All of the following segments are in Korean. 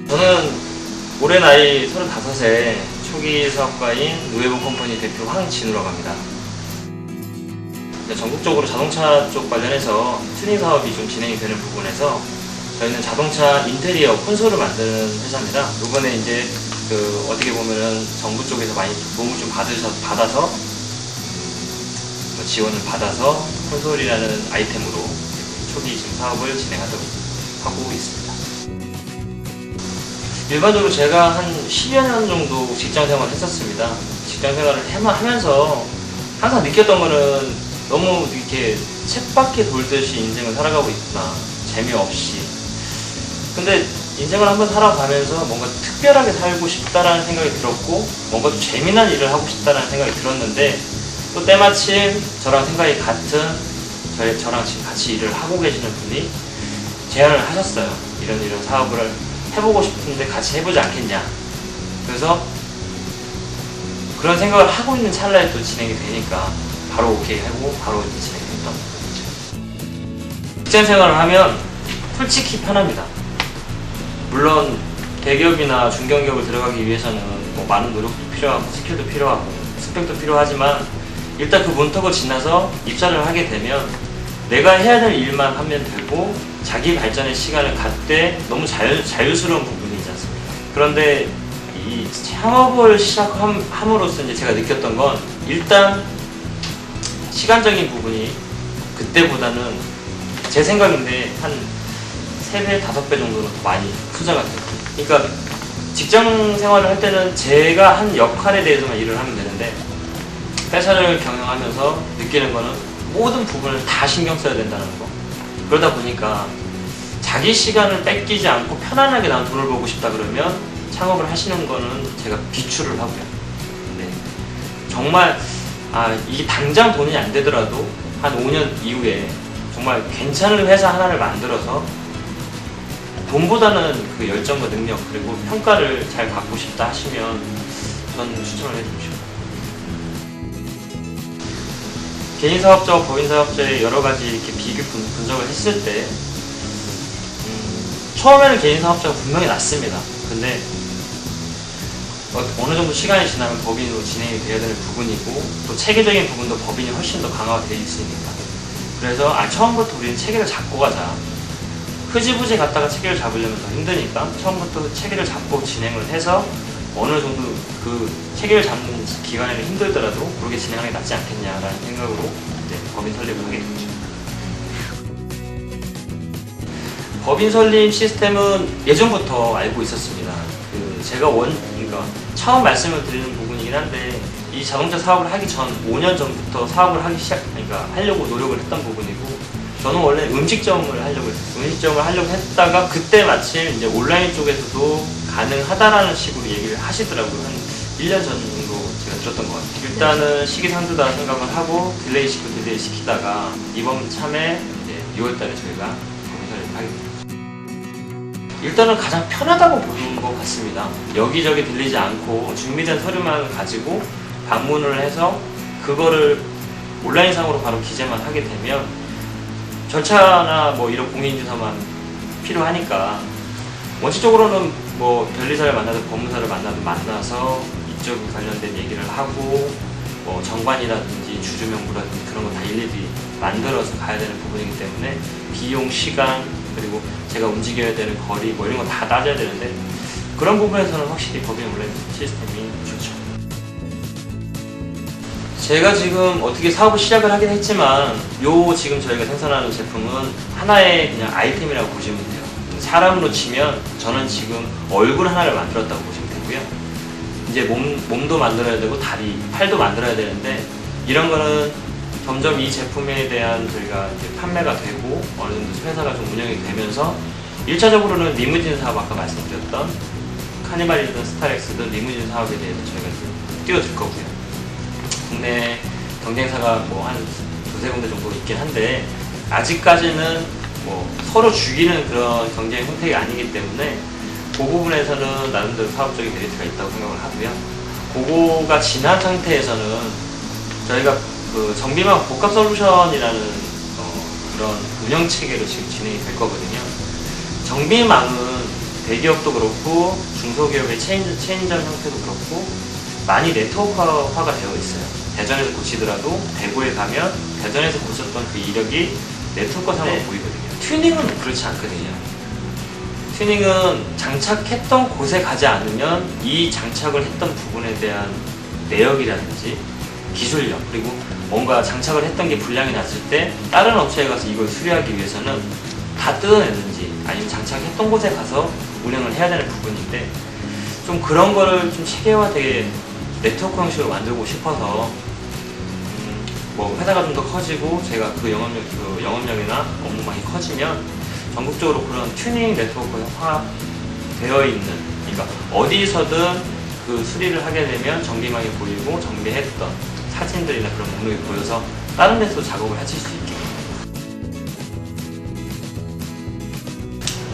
저는 올해 나이 35세 초기 사업가인 누에보 컴퍼니 대표 황진우라고 합니다. 전국적으로 자동차 쪽 관련해서 튜닝 사업이 좀 진행이 되는 부분에서 저희는 자동차 인테리어 콘솔을 만드는 회사입니다. 이번에 이제 어떻게 보면은 정부 쪽에서 많이 도움을 좀 받아서 지원을 받아서 콘솔이라는 아이템으로 초기 지금 사업을 진행하고 있습니다. 일반적으로 제가 한 10여 년 정도 직장 생활을 했었습니다. 직장 생활을 하면서 항상 느꼈던 거는 너무 이렇게 쳇바퀴 돌듯이 인생을 살아가고 있구나. 재미없이. 근데 인생을 한번 살아가면서 뭔가 특별하게 살고 싶다라는 생각이 들었고, 뭔가 좀 재미난 일을 하고 싶다라는 생각이 들었는데, 또 때마침 저랑 생각이 같은 저랑 지금 같이 일을 하고 계시는 분이 제안을 하셨어요. 이런 사업을 해보고 싶은데 같이 해보지 않겠냐. 그래서 그런 생각을 하고 있는 찰나에 또 진행이 되니까 바로 오케이 하고 바로 이제 진행했던 거죠. 직장 생활을 하면 솔직히 편합니다. 물론 대기업이나 중견기업을 들어가기 위해서는 뭐 많은 노력도 필요하고 스킬도 필요하고 스펙도 필요하지만 일단 그 문턱을 지나서 입사를 하게 되면 내가 해야 될 일만 하면 되고 자기 발전의 시간을 갖되 너무 자유스러운 부분이지 않습니까? 그런데 이 창업을 시작함으로써 이제 제가 느꼈던 건 일단 시간적인 부분이 그때보다는 제 생각인데 한 3배, 5배 정도는 더 많이 투자가 돼요. 그러니까 직장 생활을 할 때는 제가 한 역할에 대해서만 일을 하면 되는데 회사를 경영하면서 느끼는 거는 모든 부분을 다 신경 써야 된다는 거. 그러다 보니까 자기 시간을 뺏기지 않고 편안하게 난 돈을 벌고 싶다 그러면 창업을 하시는 거는 제가 비추를 하고요. 네. 정말 이게 당장 돈이 안 되더라도 한 5년 이후에 정말 괜찮은 회사 하나를 만들어서 돈보다는 그 열정과 능력 그리고 평가를 잘 받고 싶다 하시면 저는 추천을 해드리고 싶어요. 개인사업자와 법인사업자의 여러가지 이렇게 비교 분석을 했을 때 처음에는 개인사업자가 분명히 낫습니다. 근데 어느 정도 시간이 지나면 법인으로 진행이 되어야 되는 부분이고 또 체계적인 부분도 법인이 훨씬 더 강화가 되어 있으니까 그래서 처음부터 우리는 체계를 잡고 가자. 흐지부지 갔다가 체계를 잡으려면 더 힘드니까 처음부터 체계를 잡고 진행을 해서 어느 정도 그 체계를 잡는 기간에는 힘들더라도 그렇게 진행하는 게 낫지 않겠냐라는 생각으로 이제 법인 설립을 하게 됐죠. 법인 설립 시스템은 예전부터 알고 있었습니다. 제가 그러니까 처음 말씀을 드리는 부분이긴 한데 이 자동차 사업을 하기 전 5년 전부터 사업을 하려고 노력을 했던 부분이고 저는 원래 음식점을 하려고 했어요. 음식점을 하려고 했다가 그때 마침 이제 온라인 쪽에서도 가능하다라는 식으로 얘기를 하시더라고요. 한 1년 전 정도 제가 들었던 것 같아요. 일단은 시기상조다 생각을 하고 딜레이 시키다가 이번 참에 이제 6월달에 저희가 법인 설립을 하게 됐죠. 일단은 가장 편하다고 보는 것 같습니다. 여기저기 들리지 않고 준비된 서류만 가지고 방문을 해서 그거를 온라인상으로 바로 기재만 하게 되면 절차나 뭐 이런 공인인증서만 필요하니까 원칙적으로는 뭐 변리사를 만나든 법무사를 만나서 이쪽 관련된 얘기를 하고 뭐 정관이라든지 주주명부라든지 그런 거 다 일일이 만들어서 가야 되는 부분이기 때문에 비용, 시간 그리고 제가 움직여야 되는 거리 뭐 이런 거 다 따져야 되는데 그런 부분에서는 확실히 법인 온라인 시스템이 좋죠. 제가 지금 어떻게 사업을 시작을 하긴 했지만 지금 저희가 생산하는 제품은 하나의 그냥 아이템이라고 보시면 돼요. 사람으로 치면 저는 지금 얼굴 하나를 만들었다고 보시면 되고요. 이제 몸도 만들어야 되고 다리, 팔도 만들어야 되는데 이런 거는 점점 이 제품에 대한 저희가 이제 판매가 되고 어느 정도 회사가 좀 운영이 되면서 1차적으로는 리무진 사업 아까 말씀드렸던 카니발이든 스타렉스든 리무진 사업에 대해서 저희가 뛰어들 거고요. 국내 경쟁사가 뭐 한 두세 군데 정도 있긴 한데 아직까지는 뭐 서로 죽이는 그런 경쟁 형태가 아니기 때문에 그 부분에서는 나름대로 사업적인 메리트가 있다고 생각을 하고요. 그거가 지난 상태에서는 저희가 그 정비망 복합 솔루션이라는 그런 운영 체계로 지금 진행이 될 거거든요. 정비망은 대기업도 그렇고 중소기업의 체인점 형태도 그렇고 많이 네트워크화가 되어 있어요. 대전에서 고치더라도 대구에 가면 대전에서 고쳤던 그 이력이 네트워크상으로 보이거든요. 튜닝은 그렇지 않거든요. 튜닝은 장착했던 곳에 가지 않으면 이 장착을 했던 부분에 대한 내역이라든지 기술력, 그리고 뭔가 장착을 했던 게 불량이 났을 때 다른 업체에 가서 이걸 수리하기 위해서는 다 뜯어내든지 아니면 장착했던 곳에 가서 운영을 해야 되는 부분인데, 좀 그런 거를 좀 체계화되게 네트워크 형식으로 만들고 싶어서 뭐 회사가 좀 더 커지고 제가 그 영업력이나 업무망이 커지면 전국적으로 그런 튜닝 네트워크가 되어 있는, 그러니까 어디서든 그 수리를 하게 되면 정비망이 보이고 정비했던 사진들이나 그런 목록이 보여서 다른 데서 작업을 하실 수 있게.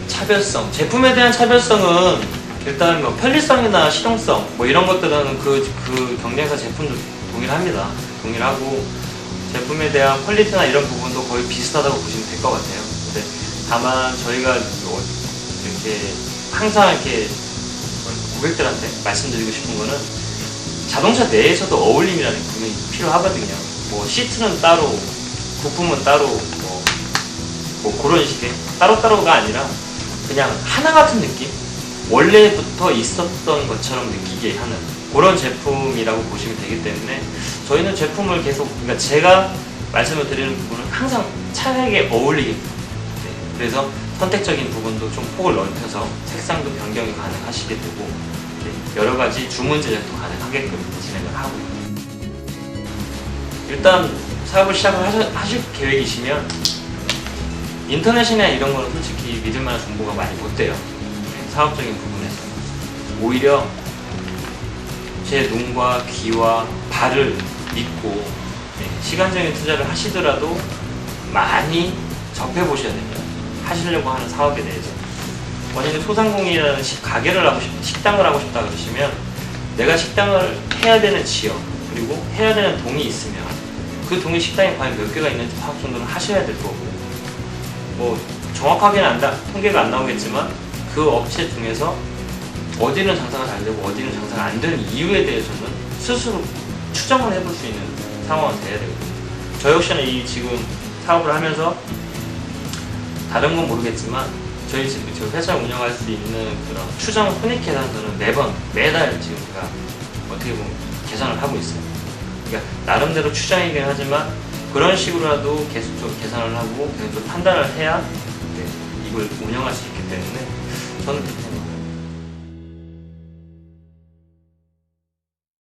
차별성, 제품에 대한 차별성은 일단 뭐 편리성이나 실용성 뭐 이런 것들은 그 경쟁사 제품도 동일합니다. 동일하고 제품에 대한 퀄리티나 이런 부분도 거의 비슷하다고 보시면 될 것 같아요. 근데 다만 저희가 이렇게 항상 이렇게 고객들한테 말씀드리고 싶은 거는 자동차 내에서도 어울림이라는 게 분명히 필요하거든요. 뭐 시트는 따로, 부품은 따로, 뭐 그런 식의 따로따로가 아니라 그냥 하나 같은 느낌? 원래부터 있었던 것처럼 느끼게 하는 그런 제품이라고 보시면 되기 때문에 저희는 제품을 계속, 그러니까 제가 말씀을 드리는 부분은 항상 차량에 어울리게, 네, 그래서 선택적인 부분도 좀 폭을 넓혀서 색상도 변경이 가능하시게 되고, 네, 여러 가지 주문 제작도 가능하게끔 진행을 하고요. 일단 사업을 시작을 하실 계획이시면 인터넷이나 이런 거는 솔직히 믿을 만한 정보가 많이 못 돼요. 네, 사업적인 부분에서 오히려 제 눈과 귀와 발을 믿고, 네, 시간적인 투자를 하시더라도 많이 접해보셔야 됩니다. 하시려고 하는 사업에 대해서. 만약에 소상공인이라는 가게를 하고 식당을 하고 싶다 그러시면 내가 식당을 해야 되는 지역 그리고 해야 되는 동이 있으면 그 동에 식당이 과연 몇 개가 있는지 파악 정도는 하셔야 될 거고, 뭐 정확하게는 통계가 안 나오겠지만 그 업체 중에서 어디는 장사가 잘 되고 어디는 장사가 안 되는 이유에 대해서는 스스로 추정을 해볼 수 있는 상황은 돼야 되거든요. 저 역시는 이 지금 사업을 하면서 다른 건 모르겠지만 저희 회사를 운영할 수 있는 그런 추정 손익 계산서는 매달 지금 제가 어떻게 보면 계산을 하고 있어요. 그러니까 나름대로 추정이긴 하지만 그런 식으로라도 계속적으로 계산을 하고 계속 판단을 해야, 네, 이걸 운영할 수 있기 때문에 저는